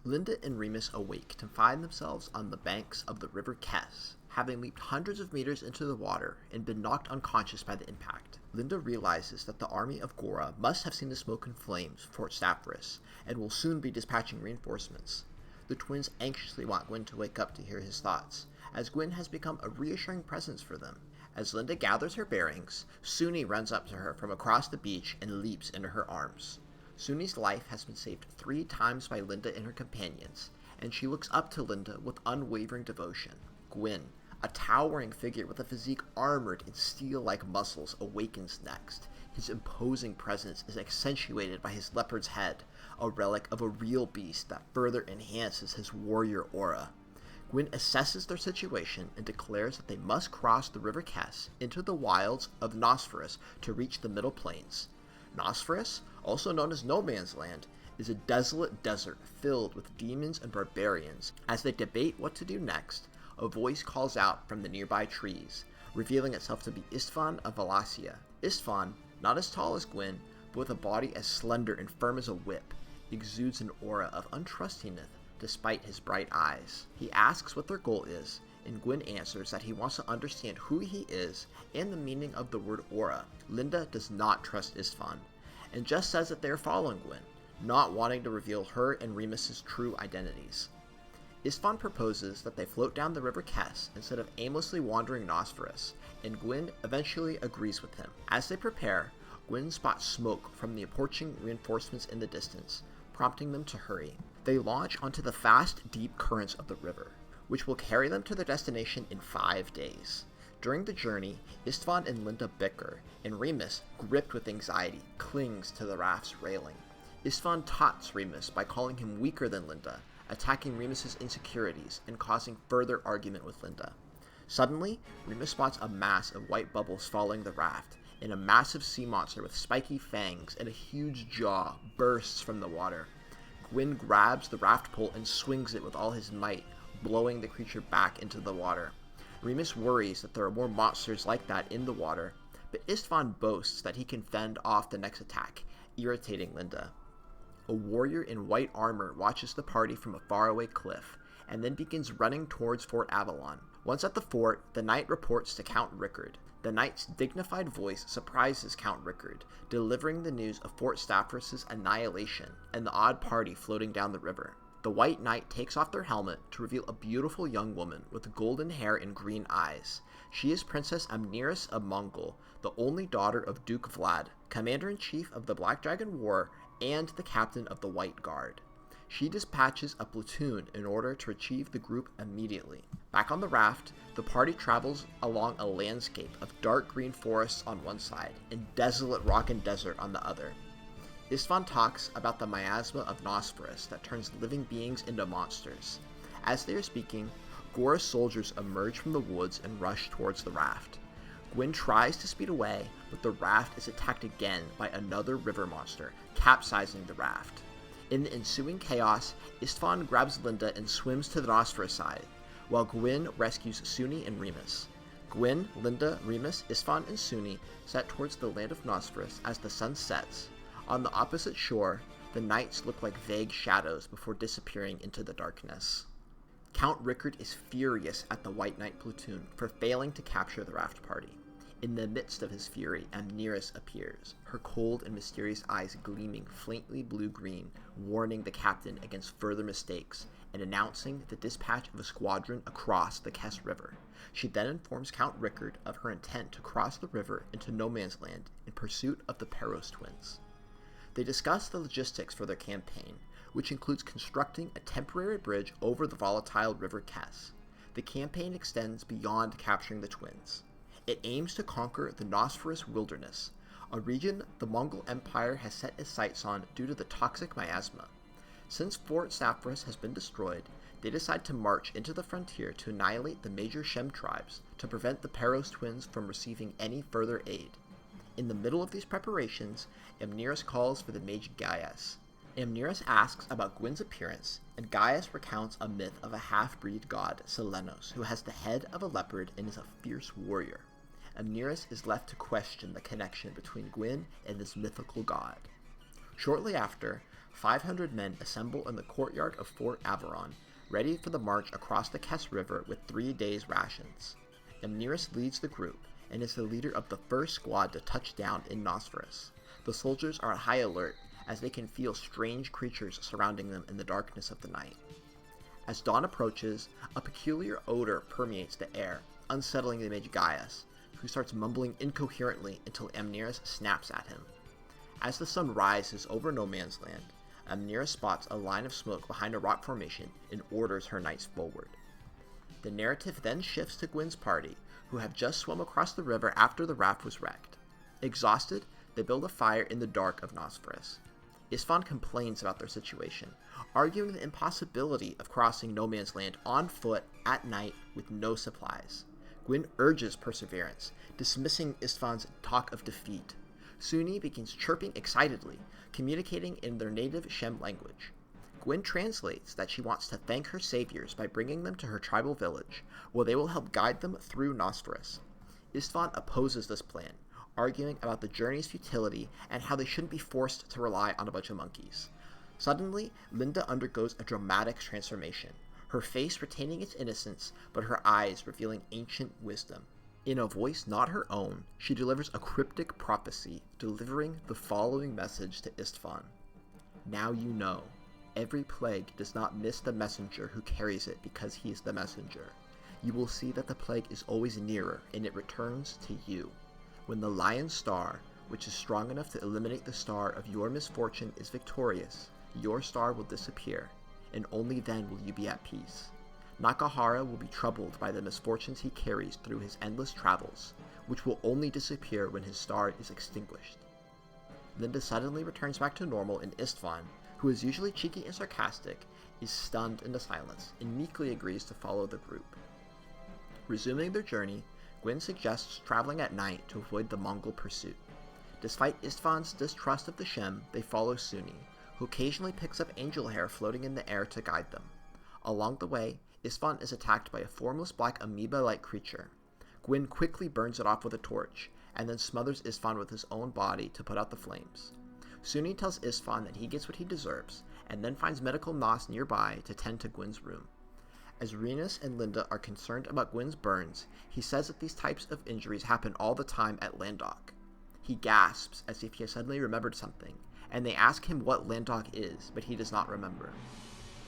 Linda and Remus awake to find themselves on the banks of the river Kess, having leaped hundreds of meters into the water and been knocked unconscious by the impact. Linda realizes that the army of Gora must have seen the smoke and flames of Fort Stavros and will soon be dispatching reinforcements. The twins anxiously want Guin to wake up to hear his thoughts, as Guin has become a reassuring presence for them. As Linda gathers her bearings, Suni runs up to her from across the beach and leaps into her arms. Suni's life has been saved 3 times by Linda and her companions, and she looks up to Linda with unwavering devotion. Guin, a towering figure with a physique armored in steel-like muscles, awakens next. His imposing presence is accentuated by his leopard's head, a relic of a real beast that further enhances his warrior aura. Guin assesses their situation and declares that they must cross the river Kess into the wilds of Nosferus to reach the Middle Plains. Nosferus, also known as No Man's Land, is a desolate desert filled with demons and barbarians. As they debate what to do next, a voice calls out from the nearby trees, revealing itself to be Istvan of Wallachia. Istvan, not as tall as Guin, but with a body as slender and firm as a whip, exudes an aura of untrustingness despite his bright eyes. He asks what their goal is, and Guin answers that he wants to understand who he is and the meaning of the word aura. Linda does not trust Istvan, and just says that they are following Guin, not wanting to reveal her and Remus's true identities. Istvan proposes that they float down the river Kess instead of aimlessly wandering Nosferus, and Guin eventually agrees with him. As they prepare, Guin spots smoke from the approaching reinforcements in the distance, prompting them to hurry. They launch onto the fast, deep currents of the river, which will carry them to their destination in 5 days. During the journey, Istvan and Linda bicker, and Remus, gripped with anxiety, clings to the raft's railing. Istvan taunts Remus by calling him weaker than Linda, attacking Remus's insecurities and causing further argument with Linda. Suddenly, Remus spots a mass of white bubbles following the raft, and a massive sea monster with spiky fangs and a huge jaw bursts from the water. Guin grabs the raft pole and swings it with all his might, blowing the creature back into the water. Remus worries that there are more monsters like that in the water, but Istvan boasts that he can fend off the next attack, irritating Linda. A warrior in white armor watches the party from a faraway cliff, and then begins running towards Fort Avalon. Once at the fort, the knight reports to Count Rickard. The knight's dignified voice surprises Count Rickard, delivering the news of Fort Stavros' annihilation and the odd party floating down the river. The White Knight takes off their helmet to reveal a beautiful young woman with golden hair and green eyes. She is Princess Amneris of Mongol, the only daughter of Duke Vlad, Commander-in-Chief of the Black Dragon War and the captain of the White Guard. She dispatches a platoon in order to retrieve the group immediately. Back on the raft, the party travels along a landscape of dark green forests on one side and desolate rock and desert on the other. Istvan talks about the miasma of Nosferus that turns living beings into monsters. As they are speaking, Gora's soldiers emerge from the woods and rush towards the raft. Guin tries to speed away, but the raft is attacked again by another river monster, capsizing the raft. In the ensuing chaos, Istvan grabs Linda and swims to the Nosferus side, while Guin rescues Suni and Remus. Guin, Linda, Remus, Istvan, and Suni set towards the land of Nosferus as the sun sets. On the opposite shore, the knights look like vague shadows before disappearing into the darkness. Count Rickard is furious at the White Knight platoon for failing to capture the raft party. In the midst of his fury, Amneris appears, her cold and mysterious eyes gleaming faintly blue-green, warning the captain against further mistakes, and announcing the dispatch of a squadron across the Kess River. She then informs Count Rickard of her intent to cross the river into No Man's Land in pursuit of the Perros twins. They discuss the logistics for their campaign, which includes constructing a temporary bridge over the volatile river Kess. The campaign extends beyond capturing the twins. It aims to conquer the Nosferus wilderness, a region the Mongol Empire has set its sights on due to the toxic miasma. Since Fort Stavros has been destroyed, they decide to march into the frontier to annihilate the major Shem tribes to prevent the Perros twins from receiving any further aid. In the middle of these preparations, Amneris calls for the mage Gaius. Amneris asks about Guin's appearance, and Gaius recounts a myth of a half-breed god, Selenos, who has the head of a leopard and is a fierce warrior. Amneris is left to question the connection between Guin and this mythical god. Shortly after, 500 men assemble in the courtyard of Fort Averon, ready for the march across the Kess River with 3 days' rations. Amneris leads the group and is the leader of the first squad to touch down in Nosferus. The soldiers are on high alert as they can feel strange creatures surrounding them in the darkness of the night. As dawn approaches, a peculiar odor permeates the air, unsettling the mage Gaius, who starts mumbling incoherently until Amneris snaps at him. As the sun rises over no man's land, Amneris spots a line of smoke behind a rock formation and orders her knights forward. The narrative then shifts to Gwyn's party, who have just swum across the river after the raft was wrecked. Exhausted, they build a fire in the dark of Nosferus. Istvan complains about their situation, arguing the impossibility of crossing no man's land on foot at night with no supplies. Gwyn urges perseverance, dismissing Istvan's talk of defeat. Suni begins chirping excitedly, communicating in their native Shem language. Gwyn translates that she wants to thank her saviors by bringing them to her tribal village, where they will help guide them through Nosferus. Istvan opposes this plan, arguing about the journey's futility and how they shouldn't be forced to rely on a bunch of monkeys. Suddenly, Linda undergoes a dramatic transformation, her face retaining its innocence, but her eyes revealing ancient wisdom. In a voice not her own, she delivers a cryptic prophecy, delivering the following message to Istvan. Now you know. Every plague does not miss the messenger who carries it because he is the messenger. You will see that the plague is always nearer, and it returns to you. When the lion star, which is strong enough to eliminate the star of your misfortune, is victorious, your star will disappear, and only then will you be at peace. Nakahara will be troubled by the misfortunes he carries through his endless travels, which will only disappear when his star is extinguished. Linda suddenly returns back to normal, and Istvan, who is usually cheeky and sarcastic, is stunned into silence and meekly agrees to follow the group. Resuming their journey, Gwyn suggests traveling at night to avoid the Mongol pursuit. Despite Istvan's distrust of the Shem, they follow Suni, who occasionally picks up angel hair floating in the air to guide them. Along the way, Istvan is attacked by a formless black amoeba-like creature. Gwyn quickly burns it off with a torch, and then smothers Istvan with his own body to put out the flames. Suni tells Istvan that he gets what he deserves, and then finds medical Nos nearby to tend to Gwyn's room. As Renus and Linda are concerned about Gwyn's burns, he says that these types of injuries happen all the time at Landok. He gasps as if he has suddenly remembered something, and they ask him what Landok is, but he does not remember.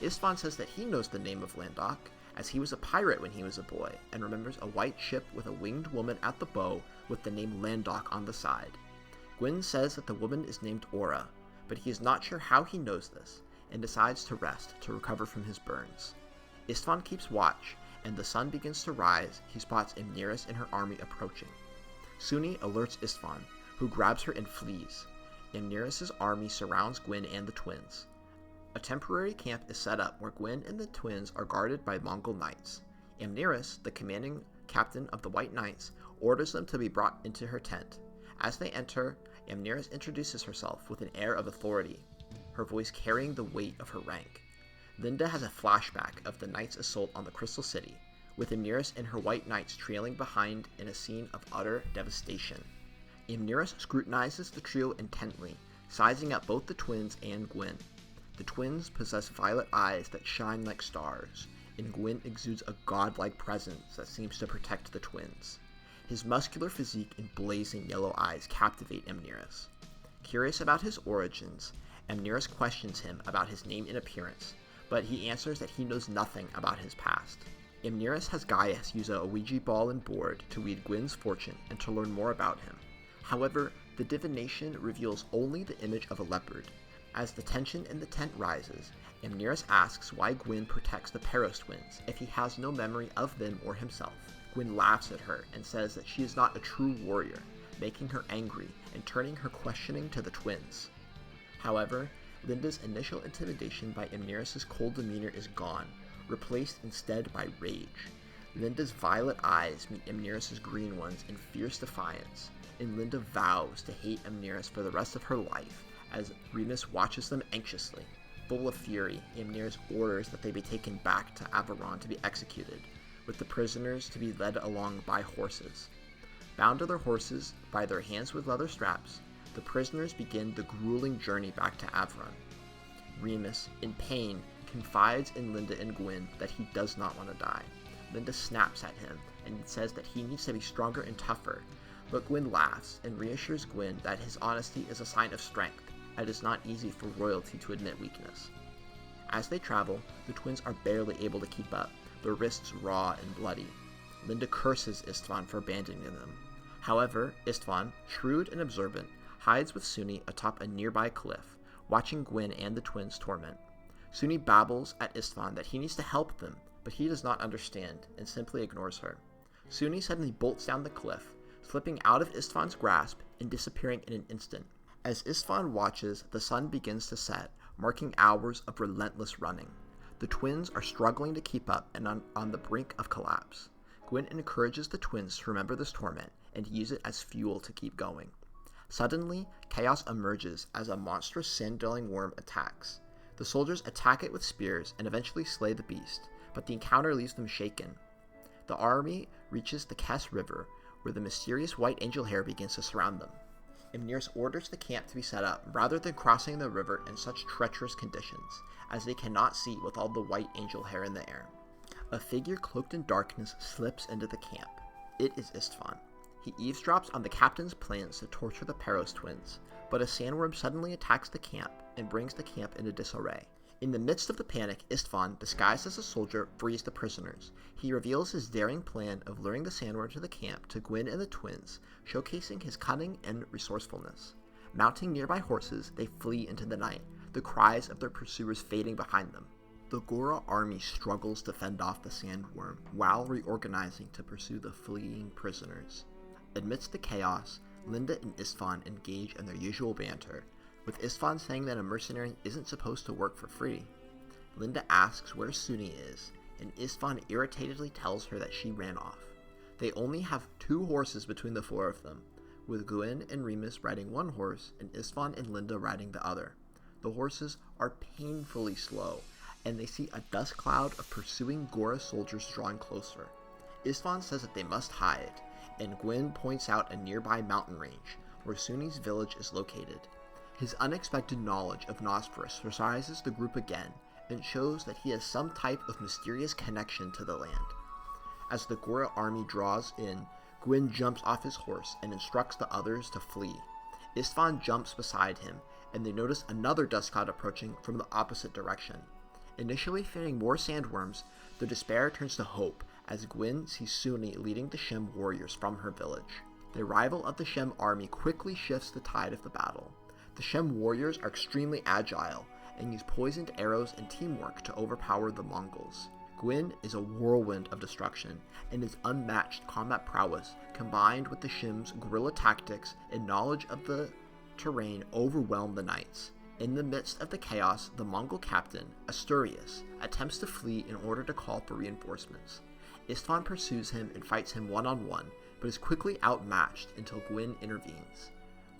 Istvan says that he knows the name of Landok, as he was a pirate when he was a boy, and remembers a white ship with a winged woman at the bow with the name Landok on the side. Gwyn says that the woman is named Aura, but he is not sure how he knows this, and decides to rest to recover from his burns. Istvan keeps watch, and the sun begins to rise. He spots Amneris and her army approaching. Suni alerts Istvan, who grabs her and flees. Amneris' army surrounds Gwyn and the twins. A temporary camp is set up where Gwyn and the twins are guarded by Mongol knights. Amneris, the commanding captain of the White Knights, orders them to be brought into her tent. As they enter, Amneris introduces herself with an air of authority, her voice carrying the weight of her rank. Linda has a flashback of the Knights' assault on the Crystal City, with Amneris and her White Knights trailing behind in a scene of utter devastation. Amneris scrutinizes the trio intently, sizing up both the twins and Gwyn. The twins possess violet eyes that shine like stars, and Gwyn exudes a godlike presence that seems to protect the twins. His muscular physique and blazing yellow eyes captivate Amneris. Curious about his origins, Amneris questions him about his name and appearance, but he answers that he knows nothing about his past. Amneris has Gaius use a Ouija ball and board to read Gwyn's fortune and to learn more about him. However, the divination reveals only the image of a leopard. As the tension in the tent rises, Amneris asks why Gwyn protects the Peros twins if he has no memory of them or himself. Gwyn laughs at her and says that she is not a true warrior, making her angry and turning her questioning to the twins. However, Linda's initial intimidation by Amneris' cold demeanor is gone, replaced instead by rage. Linda's violet eyes meet Amneris' green ones in fierce defiance, and Linda vows to hate Amneris for the rest of her life as Remus watches them anxiously. Full of fury, Amneris orders that they be taken back to Averon to be executed, with the prisoners to be led along by horses. Bound to their horses by their hands with leather straps, the prisoners begin the grueling journey back to Averon. Remus, in pain, confides in Linda and Guin that he does not want to die. Linda snaps at him and says that he needs to be stronger and tougher, but Guin laughs and reassures Guin that his honesty is a sign of strength, and it is not easy for royalty to admit weakness. As they travel, the twins are barely able to keep up, their wrists raw and bloody. Linda curses Istvan for abandoning them. However, Istvan, shrewd and observant, hides with Sunni atop a nearby cliff, watching Guin and the twins torment. Sunni babbles at Istvan that he needs to help them, but he does not understand and simply ignores her. Sunni suddenly bolts down the cliff, slipping out of Istvan's grasp and disappearing in an instant. As Istvan watches, the sun begins to set, marking hours of relentless running. The twins are struggling to keep up and on the brink of collapse. Guin encourages the twins to remember this torment and use it as fuel to keep going. Suddenly, chaos emerges as a monstrous sand-dwelling worm attacks. The soldiers attack it with spears and eventually slay the beast, but the encounter leaves them shaken. The army reaches the Kess River, where the mysterious white angel hair begins to surround them. Amneris orders the camp to be set up rather than crossing the river in such treacherous conditions, as they cannot see with all the white angel hair in the air. A figure cloaked in darkness slips into the camp. It is Istvan. He eavesdrops on the captain's plans to torture the Peros twins, but a sandworm suddenly attacks the camp and brings the camp into disarray. In the midst of the panic, Istvan, disguised as a soldier, frees the prisoners. He reveals his daring plan of luring the sandworm to the camp to Guin and the twins, showcasing his cunning and resourcefulness. Mounting nearby horses, they flee into the night, the cries of their pursuers fading behind them. The Gora army struggles to fend off the sandworm while reorganizing to pursue the fleeing prisoners. Amidst the chaos, Linda and Istvan engage in their usual banter, with Istvan saying that a mercenary isn't supposed to work for free. Linda asks where Sunni is, and Istvan irritatedly tells her that she ran off. They only have 2 horses between the 4 of them, with Guin and Remus riding one horse and Istvan and Linda riding the other. The horses are painfully slow, and they see a dust cloud of pursuing Gora soldiers drawing closer. Istvan says that they must hide, and Guin points out a nearby mountain range, where Sunni's village is located. His unexpected knowledge of Nosferus surprises the group again, and shows that he has some type of mysterious connection to the land. As the Gora army draws in, Guin jumps off his horse and instructs the others to flee. Istvan jumps beside him, and they notice another dust cloud approaching from the opposite direction. Initially fearing more sandworms, their despair turns to hope as Guin sees Sunni leading the Shem warriors from her village. The arrival of the Shem army quickly shifts the tide of the battle. The Shem warriors are extremely agile and use poisoned arrows and teamwork to overpower the Mongols. Guin is a whirlwind of destruction, and his unmatched combat prowess, combined with the Shem's guerrilla tactics and knowledge of the terrain, overwhelm the knights. In the midst of the chaos, the Mongol captain, Asturias, attempts to flee in order to call for reinforcements. Istvan pursues him and fights him one-on-one, but is quickly outmatched until Guin intervenes.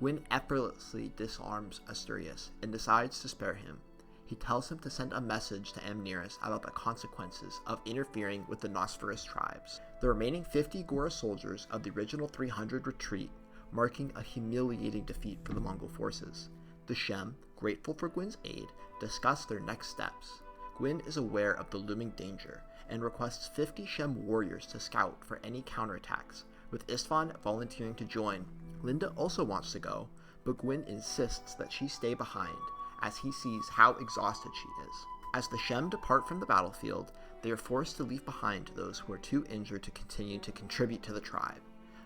Guin effortlessly disarms Asturias and decides to spare him. He tells him to send a message to Amneris about the consequences of interfering with the Nosferus tribes. The remaining 50 Gora soldiers of the original 300 retreat, marking a humiliating defeat for the Mongol forces. The Shem, grateful for Guin's aid, discuss their next steps. Guin is aware of the looming danger and requests 50 Shem warriors to scout for any counterattacks, with Istvan volunteering to join. Linda also wants to go, but Guin insists that she stay behind, as he sees how exhausted she is. As the Shem depart from the battlefield, they are forced to leave behind those who are too injured to continue to contribute to the tribe.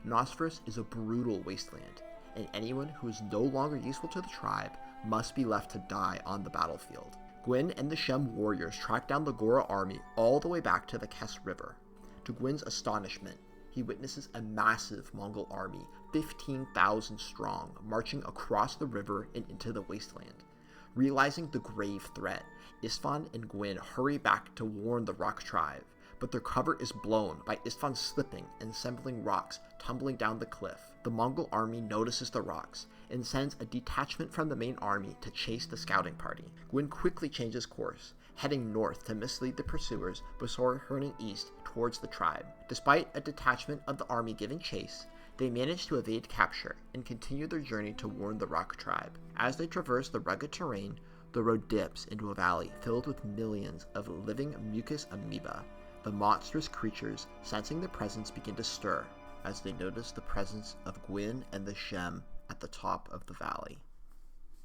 Nosferus is a brutal wasteland, and anyone who is no longer useful to the tribe must be left to die on the battlefield. Guin and the Shem warriors track down the Gora army all the way back to the Kess River. To Guin's astonishment, he witnesses a massive Mongol army, 15,000 strong, marching across the river and into the wasteland. Realizing the grave threat, Istvan and Guin hurry back to warn the Rock tribe, but their cover is blown by Istvan slipping and assembling rocks tumbling down the cliff. The Mongol army notices the rocks and sends a detachment from the main army to chase the scouting party. Guin quickly changes course, heading north to mislead the pursuers before turning east towards the tribe. Despite a detachment of the army giving chase, they manage to evade capture and continue their journey to warn the Rock tribe. As they traverse the rugged terrain, The road dips into a valley filled with millions of living mucus amoeba. The monstrous creatures, sensing their presence, begin to stir as they notice the presence of Guin and the Shem at the top of the valley.